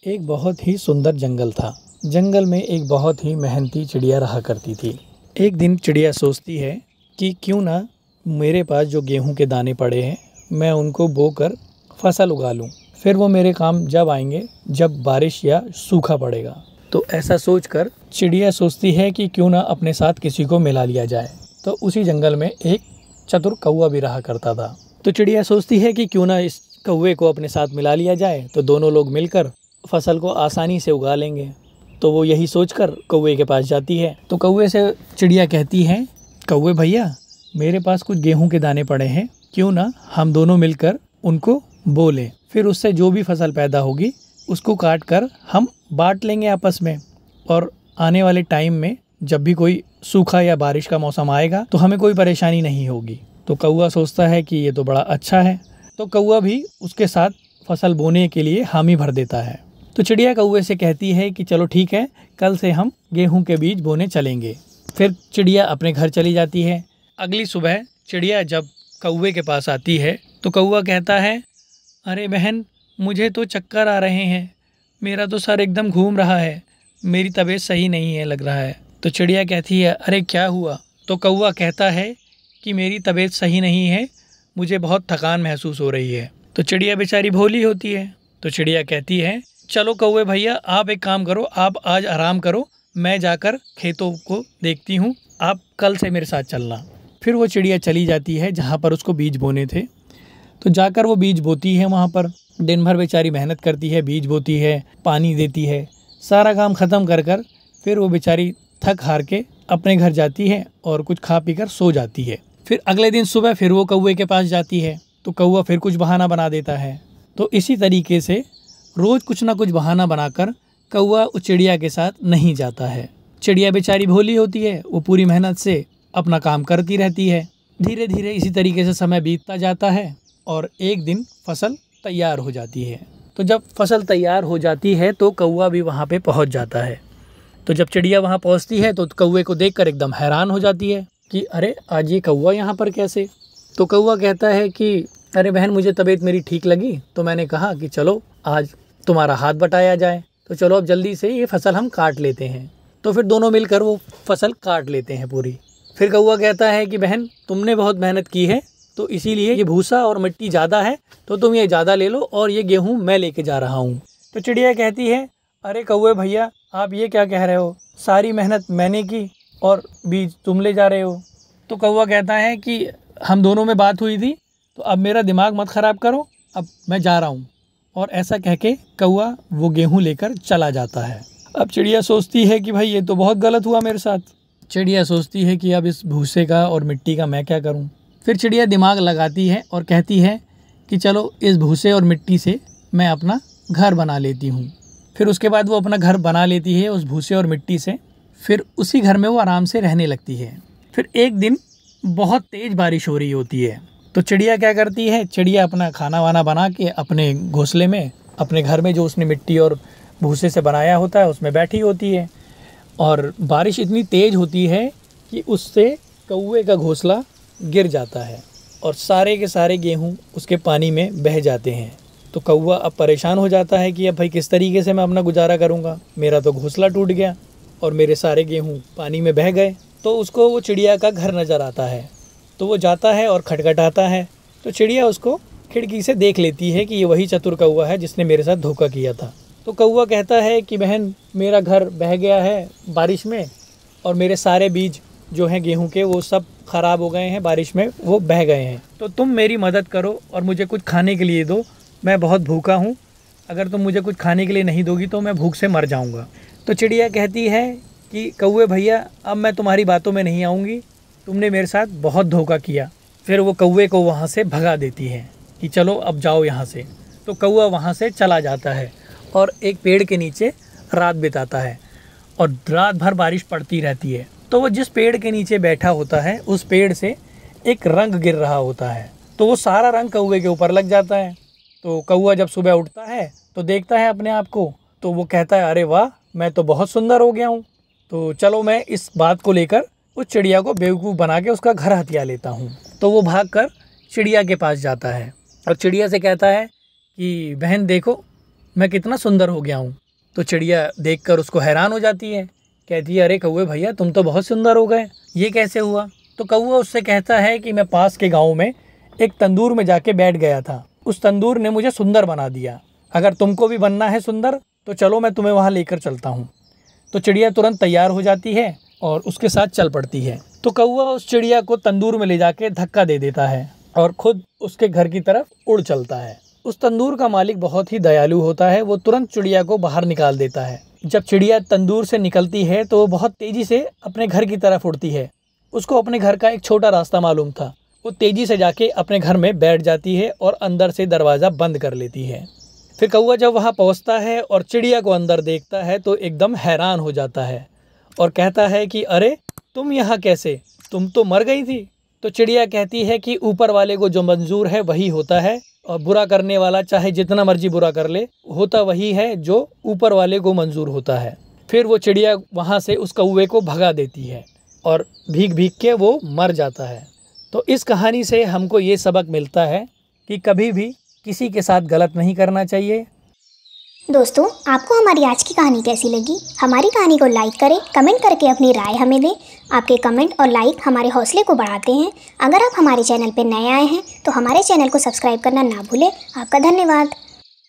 एक बहुत ही सुंदर जंगल था। जंगल में एक बहुत ही मेहनती चिड़िया रहा करती थी। एक दिन चिड़िया सोचती है कि क्यों ना मेरे पास जो गेहूं के दाने पड़े हैं मैं उनको बोकर फसल उगा लूं। फिर वो मेरे काम जब आएंगे जब बारिश या सूखा पड़ेगा। तो ऐसा सोचकर चिड़िया सोचती है कि क्यों ना अपने साथ किसी को मिला लिया जाए। तो उसी जंगल में एक चतुर कौवा भी रहा करता था। तो चिड़िया सोचती है कि क्यों ना इस कौवे को अपने साथ मिला लिया जाए तो दोनों लोग मिलकर फसल को आसानी से उगा लेंगे। तो वो यही सोचकर कौवे के पास जाती है। तो कौवे से चिड़िया कहती है, कौवे भैया मेरे पास कुछ गेहूं के दाने पड़े हैं, क्यों ना हम दोनों मिलकर उनको बो लें। फिर उससे जो भी फसल पैदा होगी उसको काट कर हम बांट लेंगे आपस में। और आने वाले टाइम में जब भी कोई सूखा या बारिश का मौसम आएगा तो हमें कोई परेशानी नहीं होगी। तो कौवा सोचता है कि ये तो बड़ा अच्छा है। तो कौवा भी उसके साथ फसल बोने के लिए हामी भर देता है। तो चिड़िया कौवे से कहती है कि चलो ठीक है, कल से हम गेहूं के बीज बोने चलेंगे। फिर चिड़िया अपने घर चली जाती है। अगली सुबह चिड़िया जब कौवे के पास आती है तो कौवा कहता है, अरे बहन मुझे तो चक्कर आ रहे हैं, मेरा तो सर एकदम घूम रहा है, मेरी तबीयत सही नहीं है लग रहा है। तो चिड़िया कहती है, अरे क्या हुआ? तो कौवा कहता है कि मेरी तबीयत सही नहीं है, मुझे बहुत थकान महसूस हो रही है। तो चिड़िया बेचारी भोली होती है। तो चिड़िया कहती है, चलो कौवे भैया आप एक काम करो, आप आज आराम करो, मैं जाकर खेतों को देखती हूँ, आप कल से मेरे साथ चलना। फिर वो चिड़िया चली जाती है जहाँ पर उसको बीज बोने थे। तो जाकर वो बीज बोती है। वहाँ पर दिन भर बेचारी मेहनत करती है, बीज बोती है, पानी देती है, सारा काम ख़त्म कर कर फिर वो बेचारी थक हार के अपने घर जाती है और कुछ खा पी कर सो जाती है। फिर अगले दिन सुबह फिर वो कौवे के पास जाती है। तो कौवा फिर कुछ बहाना बना देता है। तो इसी तरीके से रोज़ कुछ ना कुछ बहाना बनाकर कौवा उस चिड़िया के साथ नहीं जाता है। चिड़िया बेचारी भोली होती है, वो पूरी मेहनत से अपना काम करती रहती है। धीरे धीरे इसी तरीके से समय बीतता जाता है और एक दिन फसल तैयार हो जाती है। तो जब फसल तैयार हो जाती है तो कौवा भी वहाँ पे पहुँच जाता है। तो जब चिड़िया वहाँ पहुँचती है तो कौवे को देखकर एकदम हैरान हो जाती है कि अरे आज ये कौवा यहाँ पर कैसे? तो कौवा कहता है कि अरे बहन मुझे तबीयत मेरी ठीक लगी तो मैंने कहा कि चलो आज तुम्हारा हाथ बटाया जाए, तो चलो अब जल्दी से ये फसल हम काट लेते हैं। तो फिर दोनों मिलकर वो फसल काट लेते हैं पूरी। फिर कौवा कहता है कि बहन तुमने बहुत मेहनत की है तो इसीलिए ये भूसा और मिट्टी ज़्यादा है, तो तुम ये ज़्यादा ले लो और ये गेहूँ मैं लेके जा रहा हूँ। तो चिड़िया कहती है, अरे कौवे भैया आप ये क्या कह रहे हो, सारी मेहनत मैंने की और बीज तुम ले जा रहे हो। तो कौवा कहता है कि हम दोनों में बात हुई थी, तो अब मेरा दिमाग मत ख़राब करो, अब मैं जा रहा हूँ। और ऐसा कह के कौवा वो गेहूँ लेकर चला जाता है। अब चिड़िया सोचती है कि भाई ये तो बहुत गलत हुआ मेरे साथ। चिड़िया सोचती है कि अब इस भूसे का और मिट्टी का मैं क्या करूँ। फिर चिड़िया दिमाग लगाती है और कहती है कि चलो इस भूसे और मिट्टी से मैं अपना घर बना लेती हूँ। फिर उसके बाद वो अपना घर बना लेती है उस भूसे और मिट्टी से। फिर उसी घर में वो आराम से रहने लगती है। फिर एक दिन बहुत तेज़ बारिश हो रही होती है। तो चिड़िया क्या करती है, चिड़िया अपना खाना वाना बना के अपने घोंसले में, अपने घर में जो उसने मिट्टी और भूसे से बनाया होता है उसमें बैठी होती है। और बारिश इतनी तेज़ होती है कि उससे कौवे का घोंसला गिर जाता है और सारे के सारे गेहूँ उसके पानी में बह जाते हैं। तो कौवा अब परेशान हो जाता है कि अब भाई किस तरीके से मैं अपना गुजारा करूँगा, मेरा तो घोंसला टूट गया और मेरे सारे गेहूँ पानी में बह गए। तो उसको वो चिड़िया का घर नज़र आता है। तो वो जाता है और खटखटाता है। तो चिड़िया उसको खिड़की से देख लेती है कि ये वही चतुर कौवा है जिसने मेरे साथ धोखा किया था। तो कौवा कहता है कि बहन मेरा घर बह गया है बारिश में और मेरे सारे बीज जो हैं गेहूं के वो सब ख़राब हो गए हैं, बारिश में वो बह गए हैं। तो तुम मेरी मदद करो और मुझे कुछ खाने के लिए दो, मैं बहुत भूखा हूँ, अगर तुम मुझे कुछ खाने के लिए नहीं दोगी तो मैं भूख से मर जाऊँगा। तो चिड़िया कहती है कि कौवे भैया अब मैं तुम्हारी बातों में नहीं आऊँगी, तुमने मेरे साथ बहुत धोखा किया। फिर वो कौवे को वहाँ से भगा देती है कि चलो अब जाओ यहाँ से। तो कौवा वहाँ से चला जाता है और एक पेड़ के नीचे रात बिताता है और रात भर बारिश पड़ती रहती है। तो वो जिस पेड़ के नीचे बैठा होता है उस पेड़ से एक रंग गिर रहा होता है। तो वो सारा रंग कौवे के ऊपर लग जाता है। तो कौवा जब सुबह उठता है तो देखता है अपने आप को, तो वो कहता है अरे वाह मैं तो बहुत सुंदर हो गया हूँ, तो चलो मैं इस बात को लेकर उस चिड़िया को बेवकूफ़ बना के उसका घर हथिया लेता हूँ। तो वो भागकर चिड़िया के पास जाता है और चिड़िया से कहता है कि बहन देखो मैं कितना सुंदर हो गया हूँ। तो चिड़िया देखकर उसको हैरान हो जाती है, कहती है अरे कौवे भैया तुम तो बहुत सुंदर हो गए, ये कैसे हुआ। तो कौवा उससे कहता है कि मैं पास के गाँव में एक तंदूर में जाके बैठ गया था, उस तंदूर ने मुझे सुंदर बना दिया। अगर तुमको भी बनना है सुंदर तो चलो मैं तुम्हें वहाँ लेकर चलता हूँ। तो चिड़िया तुरंत तैयार हो जाती है और उसके साथ चल पड़ती है। तो कौवा उस चिड़िया को तंदूर में ले जाके धक्का दे देता है और खुद उसके घर की तरफ उड़ चलता है। उस तंदूर का मालिक बहुत ही दयालु होता है, वो तुरंत चिड़िया को बाहर निकाल देता है। जब चिड़िया तंदूर से निकलती है तो वो बहुत तेजी से अपने घर की तरफ उड़ती है। उसको अपने घर का एक छोटा रास्ता मालूम था। वो तेजी से जाके अपने घर में बैठ जाती है और अंदर से दरवाज़ा बंद कर लेती है। फिर कौवा जब वहाँ पहुँचता है और चिड़िया को अंदर देखता है तो एकदम हैरान हो जाता है और कहता है कि अरे तुम यहाँ कैसे, तुम तो मर गई थी। तो चिड़िया कहती है कि ऊपर वाले को जो मंजूर है वही होता है और बुरा करने वाला चाहे जितना मर्जी बुरा कर ले, होता वही है जो ऊपर वाले को मंजूर होता है। फिर वो चिड़िया वहाँ से उस कौवे को भगा देती है और भीग भीग के वो मर जाता है। तो इस कहानी से हमको ये सबक मिलता है कि कभी भी किसी के साथ गलत नहीं करना चाहिए। दोस्तों, आपको हमारी आज की कहानी कैसी लगी? हमारी कहानी को लाइक करें, कमेंट करके अपनी राय हमें दें। आपके कमेंट और लाइक हमारे हौसले को बढ़ाते हैं। अगर आप हमारे चैनल पर नए आए हैं तो हमारे चैनल को सब्सक्राइब करना ना भूलें। आपका धन्यवाद।